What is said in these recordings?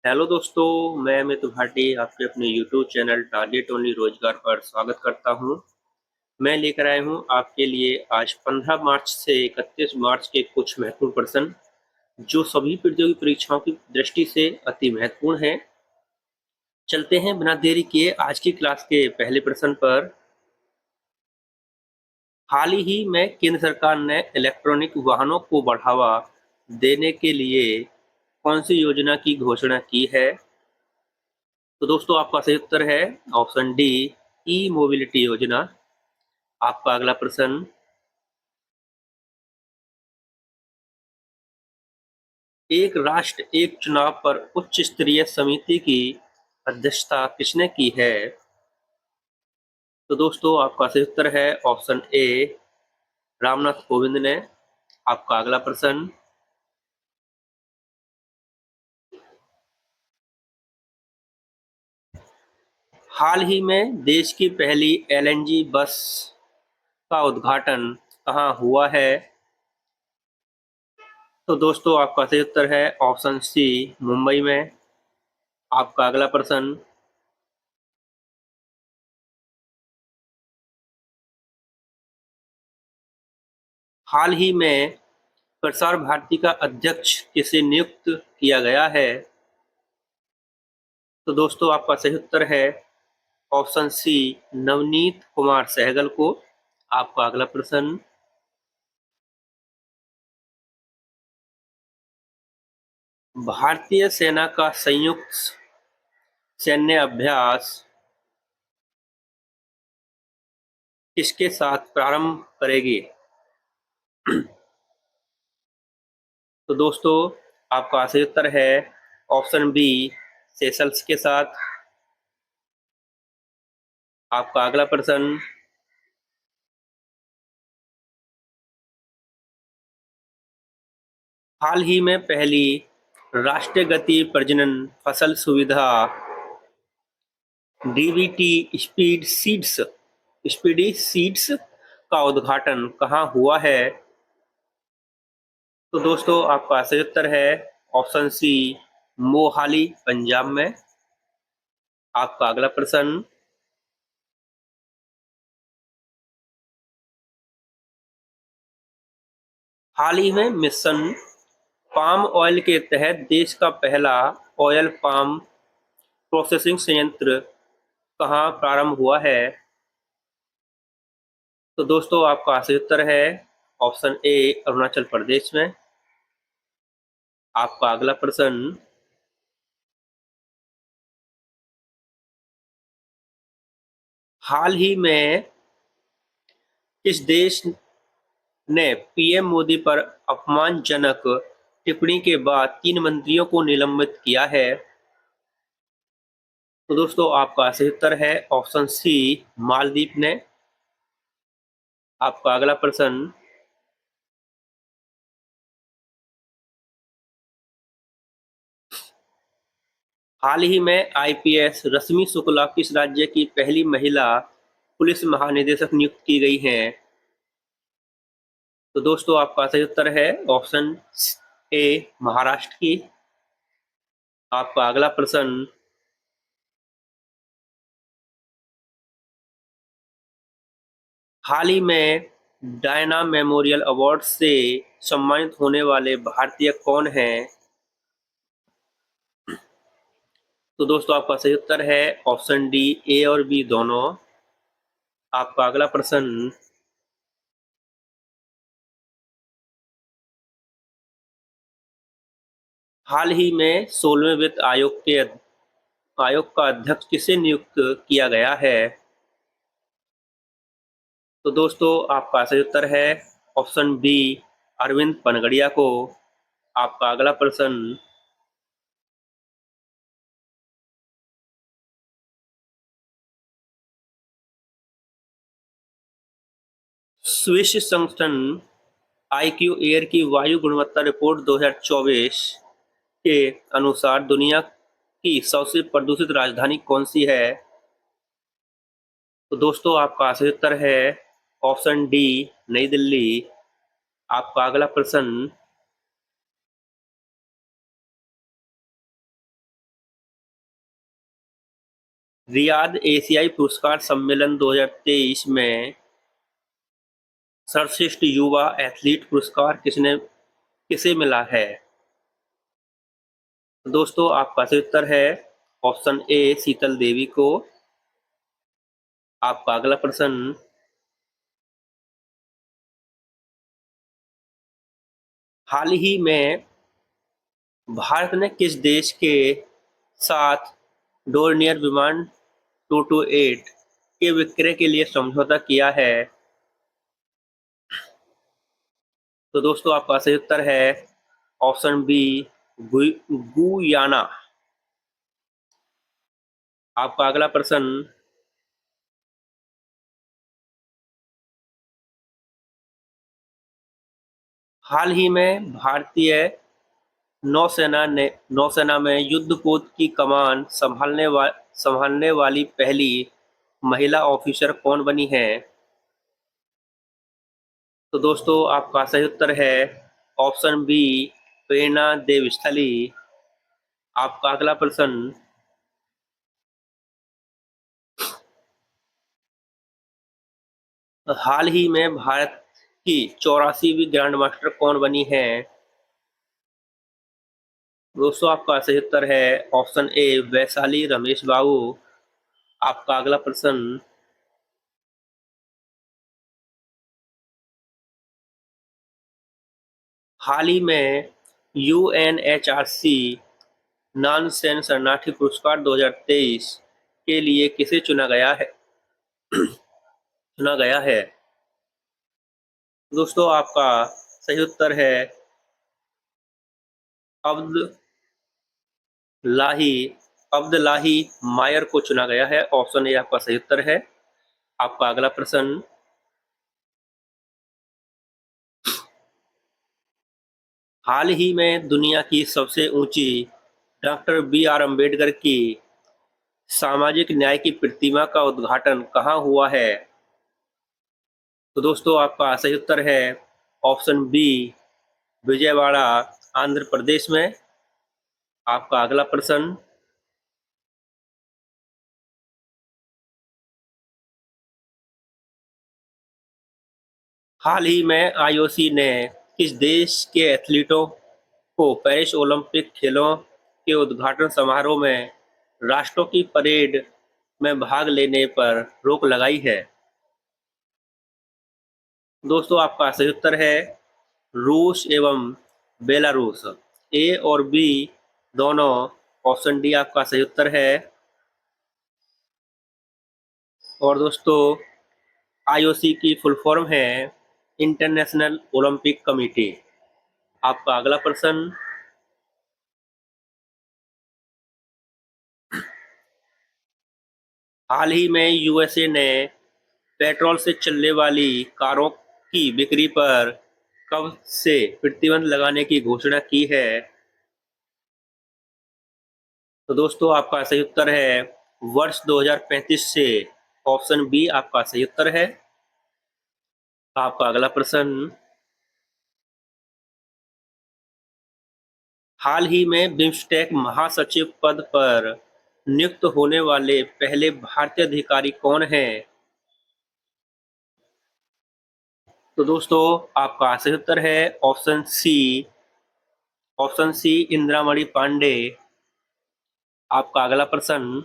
Hello दोस्तों, मैं अमित भाटी आपके अपने यूट्यूब चैनल टारगेट ओनली रोजगार पर स्वागत करता हूं। मैं लेकर आया हूं आपके लिए आज 15 मार्च से 31 मार्च के कुछ महत्वपूर्ण प्रश्न जो सभी प्रतियोगी परीक्षाओं की दृष्टि से अति महत्वपूर्ण हैं। चलते हैं बिना देरी किए आज की क्लास के पहले प्रश्न पर। हाल ही में केंद्र सरकार ने इलेक्ट्रॉनिक वाहनों को बढ़ावा देने के लिए कौन सी योजना की घोषणा की है? तो दोस्तों आपका सही उत्तर है ऑप्शन डी, ई मोबिलिटी योजना। आपका अगला प्रश्न, एक राष्ट्र एक चुनाव पर उच्च स्तरीय समिति की अध्यक्षता किसने की है? तो दोस्तों आपका सही उत्तर है ऑप्शन ए, रामनाथ कोविंद ने। आपका अगला प्रश्न, हाल ही में देश की पहली एलएनजी बस का उद्घाटन कहाँ हुआ है? तो दोस्तों आपका सही उत्तर है ऑप्शन सी, मुंबई में। आपका अगला प्रश्न, हाल ही में प्रसार भारती का अध्यक्ष किसे नियुक्त किया गया है? तो दोस्तों आपका सही उत्तर है ऑप्शन सी, नवनीत कुमार सहगल को। आपका अगला प्रश्न, भारतीय सेना का संयुक्त सैन्य अभ्यास किसके साथ प्रारंभ करेगी? तो दोस्तों आपका सही उत्तर है ऑप्शन बी, सेशल्स के साथ। आपका अगला प्रश्न, हाल ही में पहली राष्ट्रीय गति प्रजनन फसल सुविधा डीबीटी स्पीडी सीड्स का उद्घाटन कहाँ हुआ है? तो दोस्तों आपका सही उत्तर है ऑप्शन सी, मोहाली पंजाब में। आपका अगला प्रश्न, हाल ही में मिशन पाम ऑयल के तहत देश का पहला ऑयल पाम प्रोसेसिंग संयंत्र कहाँ प्रारंभ हुआ है? तो दोस्तों आपका सही उत्तर है ऑप्शन ए, अरुणाचल प्रदेश में। आपका अगला प्रश्न, हाल ही में किस देश ने पीएम मोदी पर अपमानजनक टिप्पणी के बाद 3 मंत्रियों को निलंबित किया है? तो दोस्तों आपका सही उत्तर है ऑप्शन सी, मालदीव ने। आपका अगला प्रश्न, हाल ही में आईपीएस रश्मि शुक्ला किस राज्य की पहली महिला पुलिस महानिदेशक नियुक्त की गई हैं? तो दोस्तों आपका सही उत्तर है ऑप्शन ए, महाराष्ट्र की। आपका अगला प्रश्न, हाल ही में डायना मेमोरियल अवार्ड से सम्मानित होने वाले भारतीय कौन हैं? तो दोस्तों आपका सही उत्तर है ऑप्शन डी, ए और बी दोनों। आपका अगला प्रश्न, हाल ही में 16वें वित्त आयोग का अध्यक्ष किसे नियुक्त किया गया है? तो दोस्तों आपका सही उत्तर है ऑप्शन बी, अरविंद पनगड़िया को। आपका अगला प्रश्न, स्विस संगठन आईक्यू एयर की वायु गुणवत्ता रिपोर्ट 2024 के अनुसार दुनिया की सबसे प्रदूषित राजधानी कौन सी है? तो दोस्तों आपका सही उत्तर है ऑप्शन डी, नई दिल्ली। आपका अगला प्रश्न, रियाद एशियाई पुरस्कार सम्मेलन 2023 में सर्वश्रेष्ठ युवा एथलीट पुरस्कार किसे मिला है? तो दोस्तों आपका सही उत्तर है ऑप्शन ए शीतल देवी को। आपका अगला प्रश्न, हाल ही में भारत ने किस देश के साथ डोर्नियर विमान 228 के विक्रय के लिए समझौता किया है? तो दोस्तों आपका सही उत्तर है ऑप्शन बी गुयाना। आपका अगला प्रश्न, हाल ही में भारतीय नौसेना में युद्धपोत की कमान संभालने वाली पहली महिला ऑफिसर कौन बनी है? तो दोस्तों आपका सही उत्तर है ऑप्शन बी प्रेरणा देवस्थली। आपका अगला प्रश्न, हाल ही में भारत की 84वीं ग्रैंड मास्टर कौन बनी है? दोस्तों आपका सही उत्तर है ऑप्शन ए वैशाली रमेश बाबू। आपका अगला प्रश्न, हाल ही में यूएनएचआरसी नानसेन शरणार्थी पुरस्कार 2023 के लिए किसे चुना गया है? दोस्तों आपका सही उत्तर है अब्द लाही अब्दुल्लाही मायर को चुना गया है। ऑप्शन ए आपका सही उत्तर है। आपका अगला प्रश्न, हाल ही में दुनिया की सबसे ऊंची डॉक्टर बी आर अम्बेडकर की सामाजिक न्याय की प्रतिमा का उद्घाटन कहाँ हुआ है? तो दोस्तों आपका सही उत्तर है ऑप्शन बी विजयवाड़ा आंध्र प्रदेश में। आपका अगला प्रश्न, हाल ही में आईओसी ने किस देश के एथलीटों को पेरिस ओलंपिक खेलों के उद्घाटन समारोह में राष्ट्रों की परेड में भाग लेने पर रोक लगाई है? दोस्तों आपका सही उत्तर है रूस एवं बेलारूस। ए और बी दोनों। ऑप्शन डी आपका सही उत्तर है। और दोस्तों आईओसी की फुल फॉर्म है इंटरनेशनल ओलंपिक कमेटी। आपका अगला प्रश्न, हाल ही में यूएसए ने पेट्रोल से चलने वाली कारों की बिक्री पर कब से प्रतिबंध लगाने की घोषणा की है? तो दोस्तों आपका सही उत्तर है वर्ष 2035 से। ऑप्शन बी आपका सही उत्तर है। आपका अगला प्रश्न, हाल ही में बिम्स्टेक महासचिव पद पर नियुक्त होने वाले पहले भारतीय अधिकारी कौन हैं? तो दोस्तों आपका सही उत्तर है ऑप्शन सी इंदिरामणि पांडे। आपका अगला प्रश्न,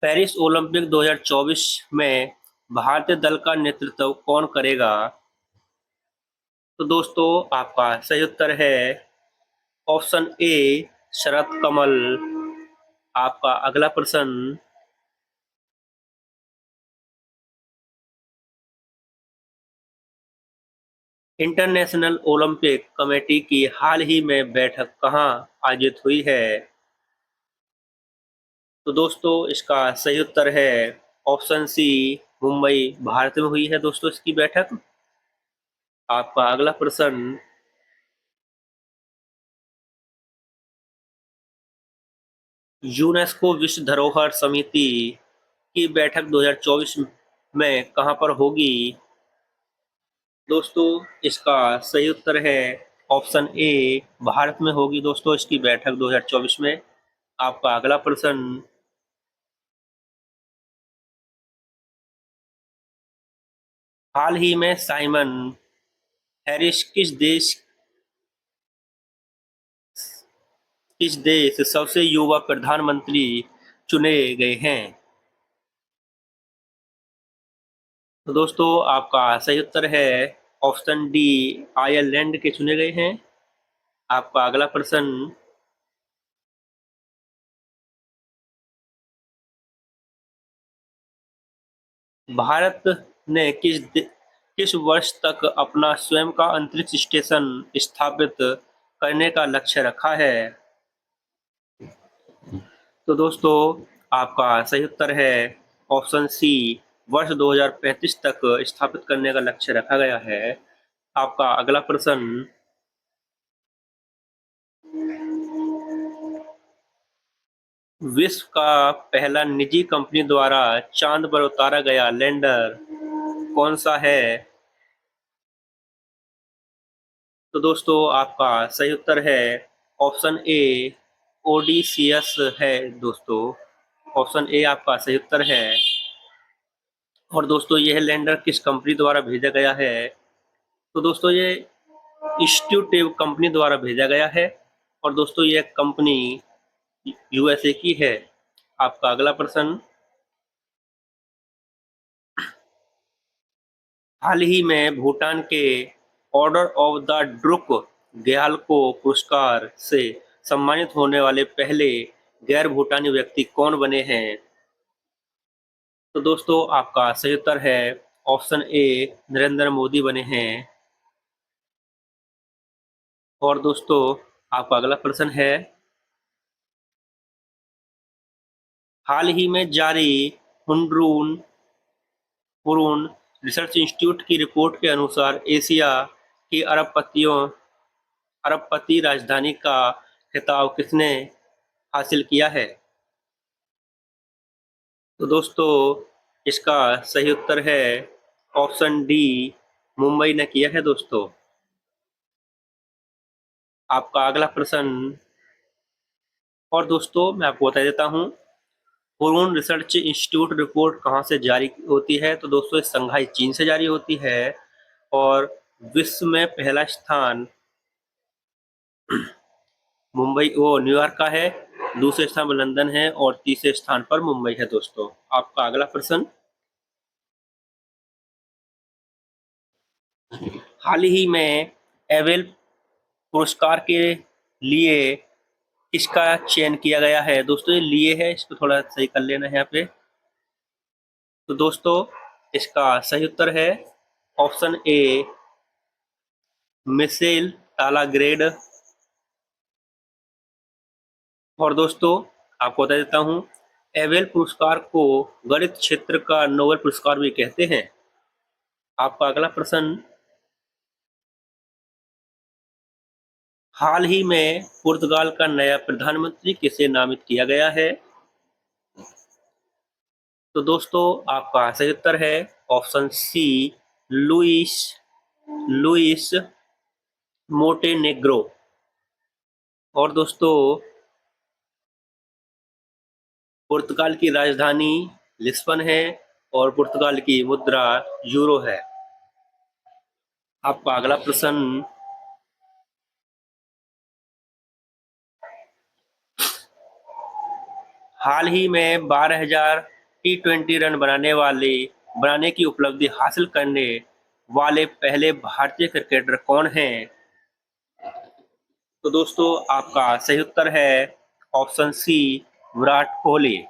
पेरिस ओलंपिक 2024 में भारतीय दल का नेतृत्व कौन करेगा? तो दोस्तों आपका सही उत्तर है ऑप्शन ए शरद कमल। आपका अगला प्रश्न, इंटरनेशनल ओलंपिक कमेटी की हाल ही में बैठक कहाँ आयोजित हुई है? तो दोस्तों इसका सही उत्तर है ऑप्शन सी मुंबई भारत में हुई है दोस्तों इसकी बैठक। आपका अगला प्रश्न, यूनेस्को विश्व धरोहर समिति की बैठक 2024 में कहां पर होगी? दोस्तों इसका सही उत्तर है ऑप्शन ए, भारत में होगी दोस्तों इसकी बैठक 2024 में। आपका अगला प्रश्न, हाल ही में साइमन हैरिस किस देश सबसे युवा प्रधानमंत्री चुने गए हैं? तो दोस्तों आपका सही उत्तर है ऑप्शन डी, आयरलैंड के चुने गए हैं। आपका अगला प्रश्न, भारत ने किस वर्ष तक अपना स्वयं का अंतरिक्ष स्टेशन स्थापित करने का लक्ष्य रखा है? तो दोस्तों आपका सही उत्तर है ऑप्शन सी, वर्ष 2035 तक स्थापित करने का लक्ष्य रखा गया है। आपका अगला प्रश्न, विश्व का पहला निजी कंपनी द्वारा चांद पर उतारा गया लैंडर कौन सा है? तो दोस्तों आपका सही उत्तर है ऑप्शन ए, ओडिसियस है दोस्तों। ऑप्शन ए आपका सही उत्तर है। और दोस्तों यह लैंडर किस कंपनी द्वारा भेजा गया है? तो दोस्तों ये इंस्टीट्यूटिव कंपनी द्वारा भेजा गया है। और दोस्तों यह कंपनी यूएसए की है। आपका अगला प्रश्न, हाल ही में भूटान के ऑर्डर ऑफ द ड्रुक ग्यालको पुरस्कार से सम्मानित होने वाले पहले गैर भूटानी व्यक्ति कौन बने हैं? तो दोस्तों आपका सही उत्तर है ऑप्शन ए, नरेंद्र मोदी बने हैं। और दोस्तों आपका अगला प्रश्न है, हाल ही में जारी हुंड्रून पुरून रिसर्च इंस्टीट्यूट की रिपोर्ट के अनुसार एशिया की अरबपति राजधानी का खिताब किसने हासिल किया है? तो दोस्तों इसका सही उत्तर है ऑप्शन डी, मुंबई ने किया है दोस्तों। आपका अगला प्रश्न, और दोस्तों मैं आपको बता देता हूँ, पुरून रिसर्च इंस्टीट्यूट रिपोर्ट कहाँ से जारी होती है? तो दोस्तों ये संघाई चीन से जारी होती है। और विश्व में पहला स्थान मुंबई न्यूयॉर्क का है, दूसरे स्थान पर लंदन है और तीसरे स्थान पर मुंबई है दोस्तों। आपका अगला प्रश्न, हाल ही में एबेल पुरस्कार के लिए किसका चयन किया गया है? दोस्तों ये लिए है, इसको थोड़ा सही कर लेना है यहाँ पे। तो दोस्तों इसका सही उत्तर है ऑप्शन ए, मिशेल टालाग्रेड। और दोस्तों आपको बता देता हूँ, एबेल पुरस्कार को गणित क्षेत्र का नोबेल पुरस्कार भी कहते हैं। आपका अगला प्रश्न, हाल ही में पुर्तगाल का नया प्रधानमंत्री किसे नामित किया गया है? तो दोस्तों आपका सही उत्तर है option C, Luis Luis Montenegro. और दोस्तों पुर्तगाल की राजधानी लिस्बन है और पुर्तगाल की मुद्रा यूरो है। आपका अगला प्रश्न, हाल ही में 12,000 T20 रन बनाने की उपलब्धि हासिल करने वाले पहले भारतीय क्रिकेटर कौन हैं? तो दोस्तों आपका सही उत्तर है ऑप्शन सी, विराट कोहली।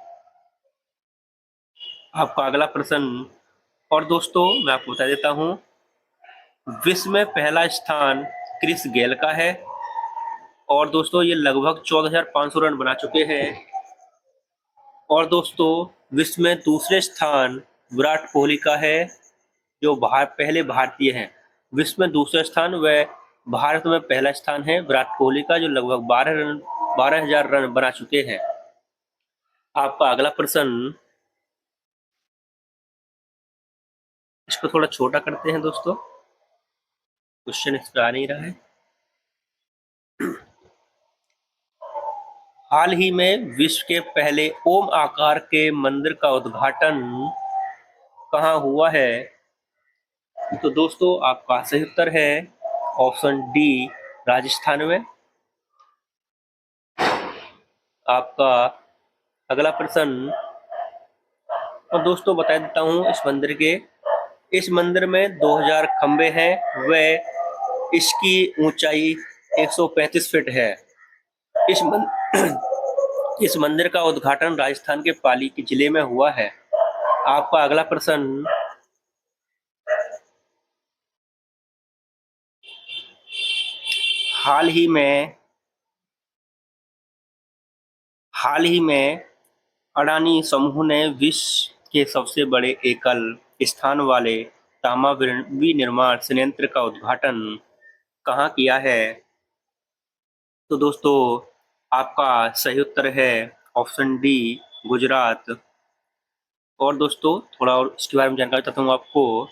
आपका अगला प्रश्न, और दोस्तों मैं आपको बता देता हूँ, विश्व में पहला स्थान क्रिस गेल का है। और दोस्तों ये लगभग 14,500 रन बना चुके हैं। और दोस्तों विश्व में दूसरे स्थान विराट कोहली का है, जो पहले भारतीय हैं। विश्व में दूसरा स्थान व भारत में पहला स्थान है विराट कोहली का, जो लगभग 12,000 रन बना चुके हैं। आपका अगला प्रश्न, इसको थोड़ा छोटा करते हैं दोस्तों। क्वेश्चन इस पर आ नहीं रहा है। हाल ही में विश्व के पहले ओम आकार के मंदिर का उद्घाटन कहाँ हुआ है? तो दोस्तों आपका सही उत्तर है ऑप्शन डी, राजस्थान में। आपका अगला प्रश्न, और दोस्तों बता देता हूँ इस मंदिर में 2000 खंबे हैं व इसकी ऊंचाई 135 फीट है। इस मन, इस मंदिर का उद्घाटन राजस्थान के पाली के जिले में हुआ है। आपका अगला प्रश्न, हाल ही में अडानी समूह ने विश्व के सबसे बड़े एकल स्थान वाले तांबा विनिर्माण संयंत्र का उद्घाटन कहाँ किया है? तो दोस्तों आपका सही उत्तर है ऑप्शन डी, गुजरात। और दोस्तों थोड़ा और इसके बारे में जानकारी देता हूँ आपको।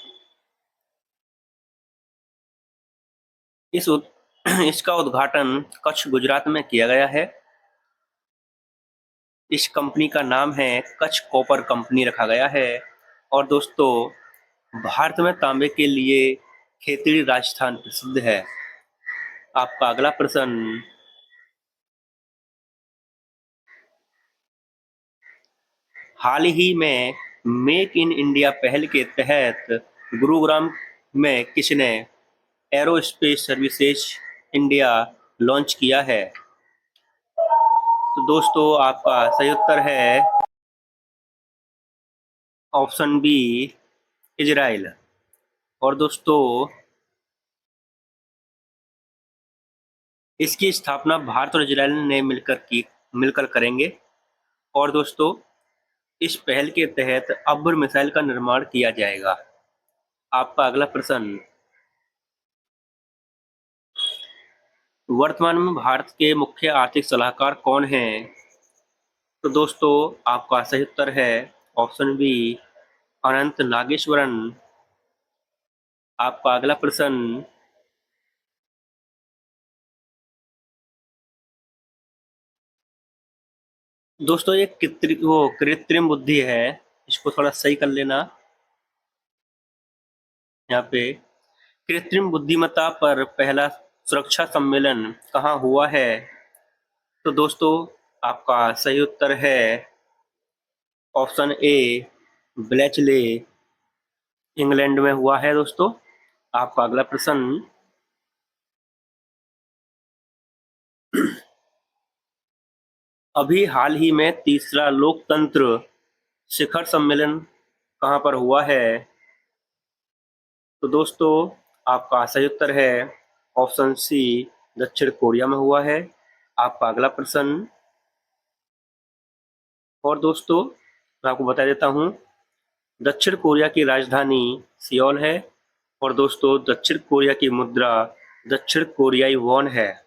इसका उद्घाटन कच्छ, गुजरात में किया गया है। इस कंपनी का नाम है कच्छ कॉपर कंपनी रखा गया है। और दोस्तों भारत में तांबे के लिए खेतड़ी राजस्थान प्रसिद्ध है। आपका अगला प्रश्न, हाल ही में मेक इन इंडिया पहल के तहत गुरुग्राम में किसने एरोस्पेस सर्विसेज इंडिया लॉन्च किया है? तो दोस्तों आपका सही उत्तर है ऑप्शन बी, इजराइल। और दोस्तों इसकी स्थापना भारत और इजराइल ने मिलकर करेंगे। और दोस्तों इस पहल के तहत अब्र मिसाइल का निर्माण किया जाएगा। आपका अगला प्रश्न, वर्तमान में भारत के मुख्य आर्थिक सलाहकार कौन हैं? तो दोस्तों आपका सही उत्तर है ऑप्शन बी, अनंत नागेश्वरन। आपका अगला प्रश्न, दोस्तों ये कृत्रिम बुद्धि है, इसको थोड़ा सही कर लेना। यहाँ पे कृत्रिम बुद्धिमत्ता पर पहला सुरक्षा सम्मेलन कहाँ हुआ है? तो दोस्तों आपका सही उत्तर है ऑप्शन ए, ब्लेचले, इंग्लैंड में हुआ है। दोस्तों आपका अगला प्रश्न, अभी हाल ही में तीसरा लोकतंत्र शिखर सम्मेलन कहाँ पर हुआ है? तो दोस्तों आपका सही उत्तर है ऑप्शन सी, दक्षिण कोरिया में हुआ है। आपका अगला प्रश्न, और दोस्तों मैं आपको बता देता हूँ दक्षिण कोरिया की राजधानी सियोल है। और दोस्तों दक्षिण कोरिया की मुद्रा दक्षिण कोरियाई वॉन है।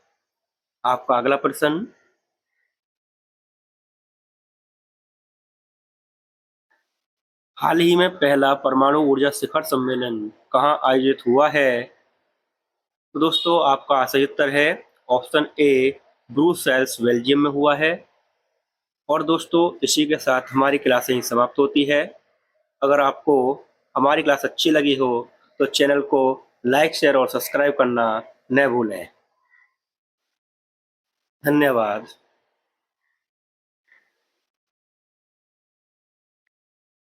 आपका अगला प्रश्न, हाल ही में पहला परमाणु ऊर्जा शिखर सम्मेलन कहाँ आयोजित हुआ है? तो दोस्तों आपका सही उत्तर है ऑप्शन ए, ब्रुसेल्स, बेल्जियम में हुआ है। और दोस्तों इसी के साथ हमारी क्लास यहीं समाप्त होती है। अगर आपको हमारी क्लास अच्छी लगी हो तो चैनल को लाइक, शेयर और सब्सक्राइब करना न भूलें। धन्यवाद।